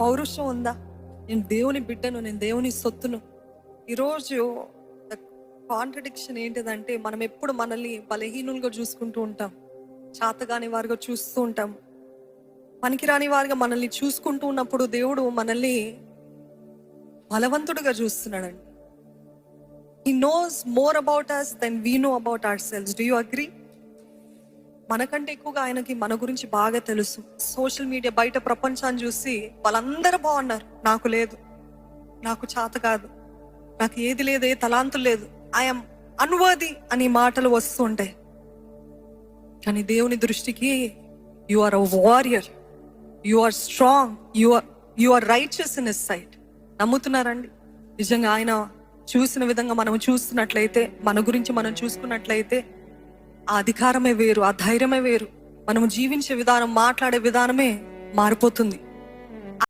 పౌరుషం ఉందా? నేను దేవుని బిడ్డను, నేను దేవుని సొత్తును. ఈరోజు కాంట్రడిక్షన్ ఏంటిదంటే, మనం ఎప్పుడు మనల్ని బలహీనులుగా చూసుకుంటూ ఉంటాం, చాతగాని వారిగా చూస్తూ ఉంటాం. పనికిరాని వారిగా మనల్ని చూసుకుంటూ ఉన్నప్పుడు దేవుడు మనల్ని బలవంతుడిగా చూస్తున్నాడండి. He knows more about us than we know about ourselves. Do you agree? మనకంటే ఎక్కువగా ఆయనకి మన గురించి బాగా తెలుసు. సోషల్ మీడియా బయట ప్రపంచాన్ని చూసి వాళ్ళందరూ బాగున్నారు, నాకు లేదు, నాకు చేత కాదు, నాకు ఏది లేదు, ఏ తలాంతులు లేదు, ఐఎమ్ అన్వర్ది అని మాటలు వస్తూ ఉంటాయి. కానీ దేవుని దృష్టికి you are a warrior, you are strong, you are righteous in his sight. నమ్ముతున్నారండి? నిజంగా ఆయన చూసిన విధంగా మనం చూస్తున్నట్లయితే, మన గురించి మనం చూసుకున్నట్లయితే, ఆ అధికారమే వేరు, ఆ ధైర్యమే వేరు. మనం జీవించే విధానం, మాట్లాడే విధానమే మారిపోతుంది.